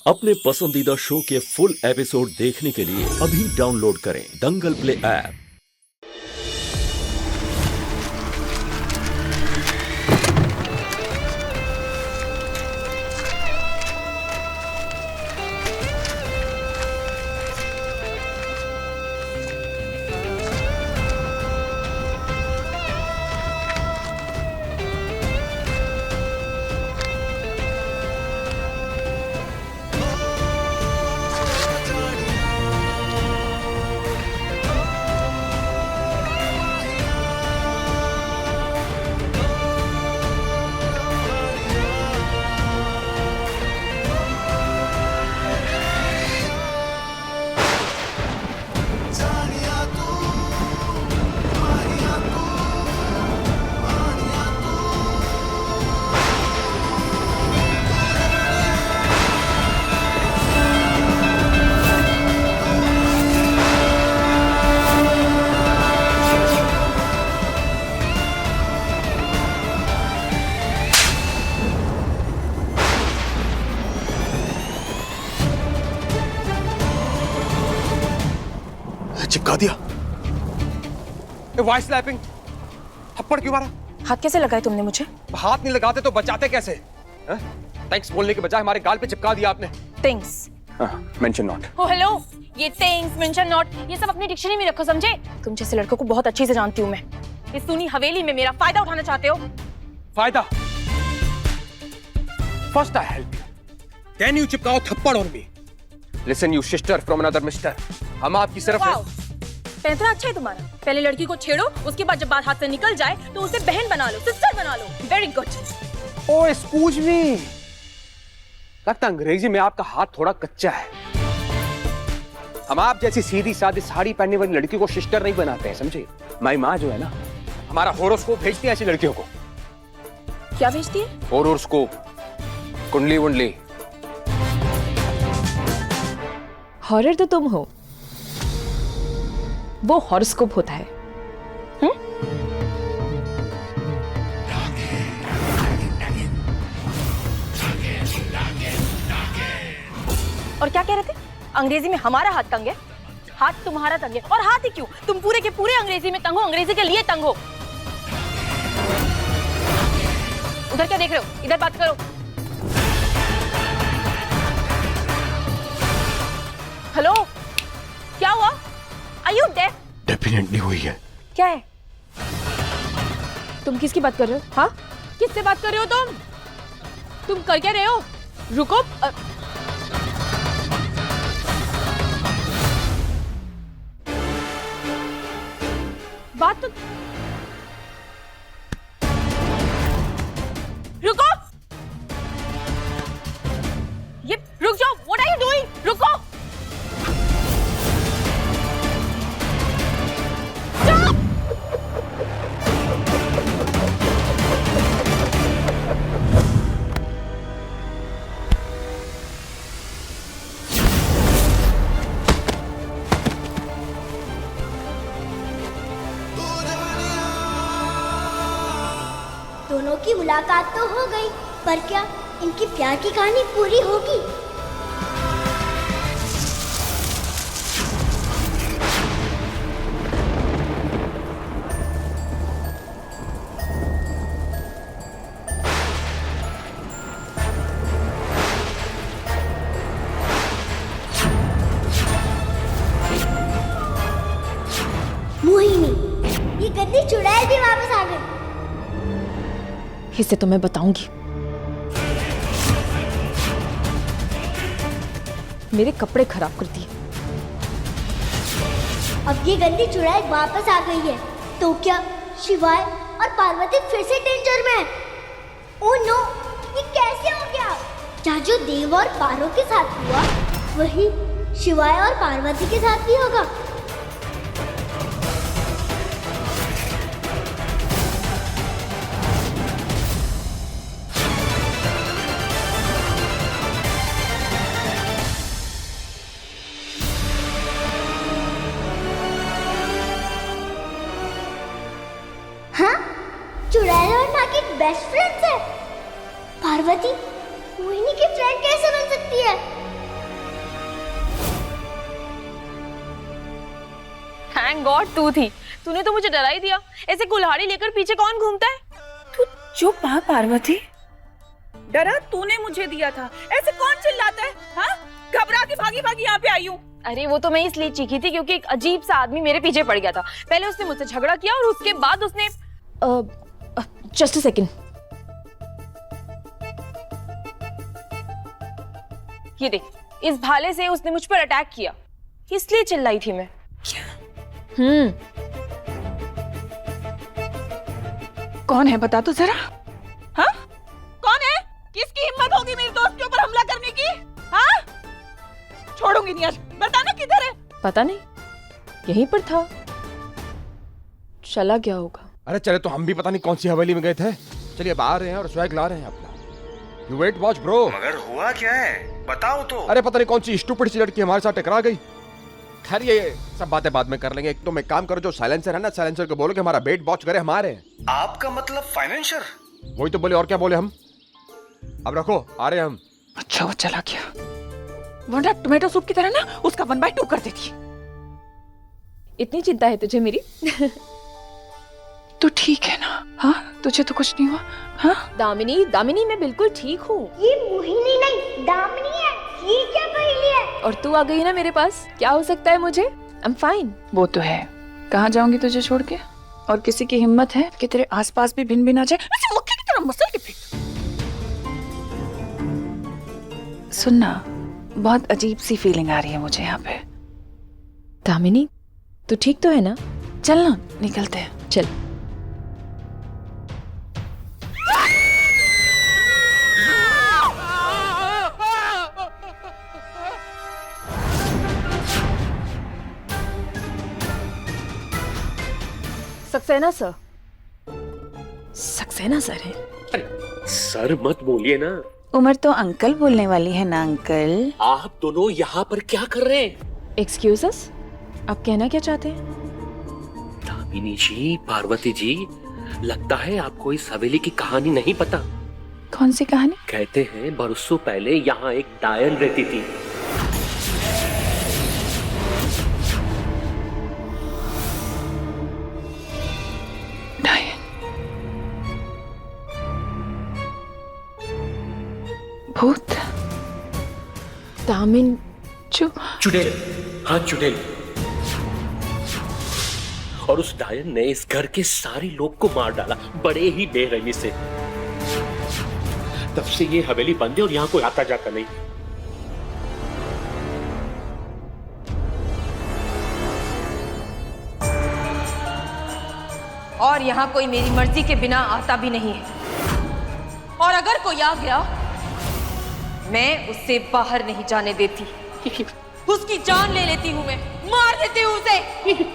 अपने पसंदीदा शो के फुल एपिसोड देखने के लिए अभी डाउनलोड करें दंगल प्ले ऐप। चिपका दिया। वाइस स्लैपिंग, थप्पड़ क्यों मारा? हाथ कैसे लगाए तुमने मुझे? हाथ नहीं लगाते तो बचाते कैसे? थैंक्स बोलने के बजाय हमारे गाल पे चिपका दिया आपने। Thanks. Mention not. Oh hello, ये थैंक्स, मेंशन नॉट, ये सब अपनी डिक्शनरी में रखो, समझे? तुम जैसे लड़कों को बहुत अच्छे से जानती हूँ मैं। इस सुनी हवेली में मेरा फायदा उठाना चाहते हो? फायदा? First I help you, then you चिपकाओ थप्पड़ on me. Listen you sister from another mister, हम आपकी सिर्फ पैंतरा अच्छा है तुम्हारा। पहले लड़की को छेड़ो, उसके बाद जब बात हाथ से निकल जाए तो उसे बहन बना लो, सिस्टर बना लो। Very good. Oh excuse me, लगता अंग्रेजी में आपका हाथ थोड़ा कच्चा है। हम आप जैसी सीधी सादी साड़ी पहनने वाली लड़की को सिस्टर नहीं बनाते हैं, समझे? माई माँ जो है ना, हमारा होरोस्कोप भेजती है ऐसी लड़कियों को। क्या भेजती है? होरोस्कोप, कुंडली वुंडली। हॉरर तो तुम हो, वो हॉरोस्कोप होता है। और क्या कह रहे थे? अंग्रेजी में हमारा हाथ तंग है, हाथ तुम्हारा तंग है। और हाथ ही क्यों, तुम पूरे के पूरे अंग्रेजी में तंग हो, अंग्रेजी के लिए तंग हो। उधर क्या देख रहे हो? इधर बात करो। हेलो, क्या हुआ? Are you deaf? डेफिनेटली हुई है। क्या है? तुम किसकी बात कर रहे हो? हाँ, किससे बात कर रहे हो तुम? तुम कर क्या रहे हो? रुको। बात तो रुको। ये रुक जाओ। What are you doing? रुको। दोनों की मुलाकात तो हो गई, पर क्या इनकी प्यार की कहानी पूरी होगी? मोहिनी, ये गंदी चुड़ैल भी वापस आ गई। इसे तो मैं बताऊंगी। मेरे कपड़े खराब कर दिए। अब ये गंदी चुड़ैल वापस आ गई है, तो क्या शिवाय और पार्वती फिर से डेंजर में है? ओह नो, ये कैसे हो गया? क्या जो देव और पारो के साथ हुआ, वही शिवाय और पार्वती के साथ भी होगा? चुड़ैल और नागिन की बेस्ट फ्रेंड्स है। पार्वती मोहिनी की फ्रेंड कैसे बन सकती है? थैंक गॉड तू थी। तूने तो मुझे डरा ही दिया। ऐसे कुल्हाड़ी लेकर पीछे कौन घूमता है? तू चुप हाँ पार्वती, डरा तूने मुझे दिया था। ऐसे कौन चिल्लाता है? हाँ, घबरा के भागी भागी यहाँ पे आई हूँ। अरे वो तो मैं इसलिए चीखी थी क्योंकि एक अजीब सा आदमी मेरे पीछे पड़ गया था। पहले उसने मुझसे झगड़ा किया और उसके बाद उसने जस्ट अ सेकंड, ये देख, इस भाले से उसने मुझ पर अटैक किया, इसलिए चिल्लाई थी मैं। कौन है बता तो जरा। हाँ, कौन है? किसकी हिम्मत होगी मेरे दोस्त के ऊपर हमला करने की? हाँ, छोड़ूंगी नहीं आज। बताना किधर है? पता नहीं, यहीं पर था, चला गया होगा। अरे चले तो हम भी पता नहीं कौन सी हवेली में गए थे। चलिए अब आ रहे हैं और स्वैग ला रहे हैं अपना। You wait watch bro. मगर हुआ क्या है बताओ तो। अरे पता नहीं कौन सी स्टूपिड सी लड़की हमारे साथ टकरा गई। खैर ये सब बातें बाद में कर लेंगे। एक तो मैं काम करो, जो साइलेंसर है ना, साइलेंसर को बोलो कि हमारा बेट वॉच करे हमारे। आपका मतलब फाइनेंशियर? वही तो बोले, और क्या बोले हम। अब रखो, आ रहे हैं हम। अच्छा वो चला गया, वरना टोमेटो सूप की तरह ना उसका 1/2 कर देती। इतनी चिंता है तुझे मेरी? तू ठीक है ना? हाँ, तुझे तो कुछ नहीं हुआ? हाँ दामिनी, दामिनी मैं बिल्कुल ठीक हूँ। ये मोहिनी नहीं दामिनी है। ये क्या पहेली है? और तू आ गई ना मेरे पास, क्या हो सकता है मुझे? I am fine. वो तो है, कहाँ जाऊंगी तुझे छोड़ के? और किसी की हिम्मत है कि तेरे आसपास भी भिन भिन आ जाए ऐसे मक्खी की तरह मसल के फेंक। सुनना, बहुत अजीब सी फीलिंग आ रही है मुझे यहाँ पे। दामिनी तू ठीक तो है ना? चल ना निकलते हैं। चल। सक्सेना सर, सक्सेना सर है। अरे सर मत बोलिए ना। उमर तो अंकल बोलने वाली है ना अंकल। आप दोनों यहाँ पर क्या कर रहे हैं? एक्सक्यूज अस, आप कहना क्या चाहते हैं? दामिनी जी, पार्वती जी, लगता है आपको इस हवेली की कहानी नहीं पता। कौन सी कहानी? कहते हैं बरसों पहले यहाँ एक डायन रहती थी। डायन? भूत? दामिन चुड़ैल, हाँ चुड़ैल। और उस डायन ने इस घर के सारे लोग को मार डाला, बड़े ही बेरहमी से। तब से ये हवेली बंद है और यहाँ कोई आता जाता नहीं। और यहाँ कोई मेरी मर्जी के बिना आता भी नहीं है। और अगर कोई आ गया, मैं उससे बाहर नहीं जाने देती। उसकी जान ले लेती हूँ, मैं मार देती हूँ उसे।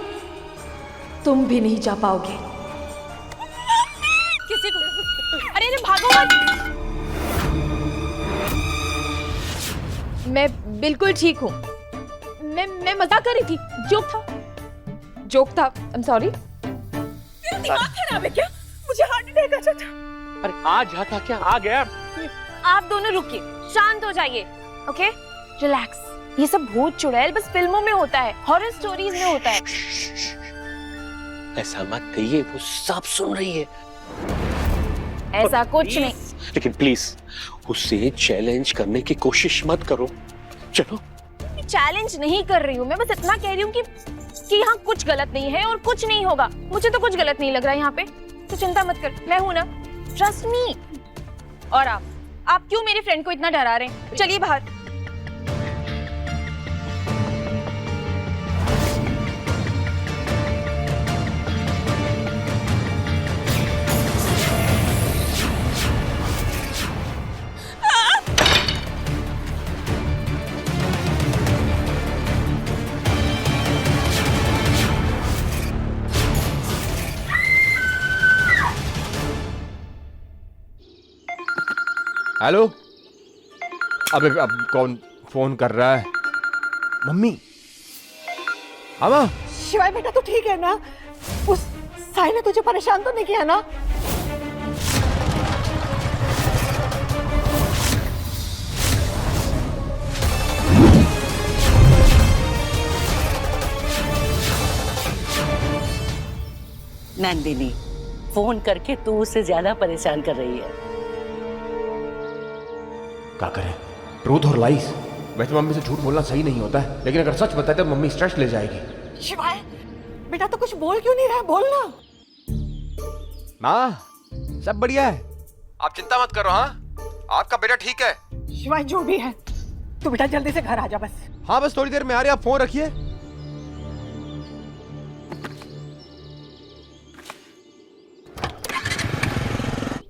तुम भी नहीं जा पाओगे। किसी को अरे भागो मत। मैं बिल्कुल ठीक हूँ। मैं मजाक कर रही थी, जोक था। I am sorry. दिमाग खराब है क्या? मुझे हार्ट अटैक आ जाता। अरे आ जाता क्या, आ गया। आप दोनों रुकिए, शांत हो जाइए, ओके? रिलैक्स। ये सब भूत चुड़ैल बस फिल्मों में होता है, हॉरर स्टोरीज में होता है। ऐसा मत कहिए, वो सब सुन रही है। ऐसा कुछ नहीं। लेकिन प्लीज उससे चैलेंज करने की कोशिश मत करो। चलो। चैलेंज नहीं कर रही हूँ मैं, बस इतना कह रही हूँ कि यहाँ कुछ गलत नहीं है और कुछ नहीं होगा। मुझे तो कुछ गलत नहीं लग रहा है यहाँ पे, तो चिंता मत कर, मैं हूं ना, ट्रस्ट मी। और आप क्यों मेरे फ्रेंड को इतना डरा रहे हैं? चलिए बाहर। हेलो। अब कौन फोन कर रहा है? मम्मी? हाँ माँ? शिवाय बेटा तू ठीक है ना? उस साई ने तुझे परेशान तो नहीं किया ना? नंदिनी, फोन करके तू उसे ज्यादा परेशान कर रही है। क्या करें? ट्रूथ और लाइस। वैसे मम्मी से झूठ बोलना सही नहीं होता है, लेकिन अगर सच बताए तो मम्मी स्ट्रेस ले जाएगी। शिवाय, बेटा तो कुछ बोल क्यों नहीं रहा? बोलना। माँ, सब बढ़िया है, आप चिंता मत करो। हाँ, आपका बेटा ठीक है। शिवाय जो भी है, तू बेटा जल्दी से घर आ जा बस। हाँ, बस थोड़ी देर में आ रहे, आप फोन रखिए।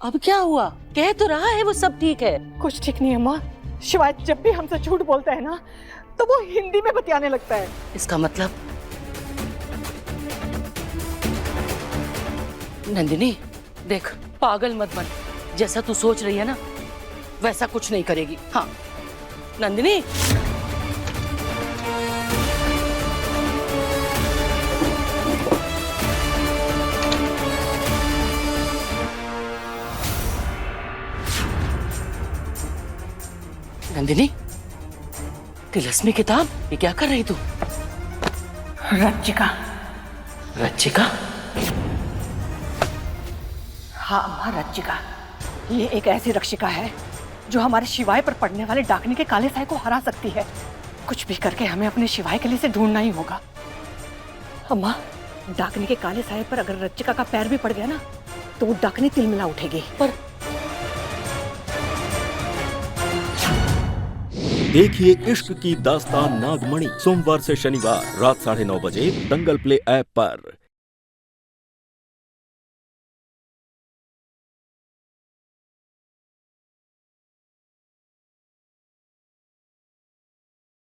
अब क्या हुआ? कह तो रहा है वो सब ठीक है। कुछ ठीक नहीं है माँ। शिवाय जब भी हमसे झूठ बोलता है ना, तो वो हिंदी में बतियाने लगता है। इसका मतलब? नंदिनी देख, पागल मत बन। जैसा तू सोच रही है ना, वैसा कुछ नहीं करेगी। हाँ नंदिनी, नंदिनी, तिलस्मी किताब, ये क्या कर रही तू? रज्जिका। रज्जिका? हाँ अम्मा, रज्जिका। ये एक ऐसी रक्षिका है जो हमारे शिवाय पर पड़ने वाले डाकनी के काले साए को हरा सकती है। कुछ भी करके हमें अपने शिवाय के लिए से ढूंढना ही होगा। अम्मा, डाकनी के काले साए पर अगर रज्जिका का पैर भी पड़ गया ना, तो वो डाकनी तिलमिला उठेगी। पर देखिए इश्क की दास्तान नागमणि सोमवार से शनिवार रात 9:30 बजे दंगल प्ले ऐप पर।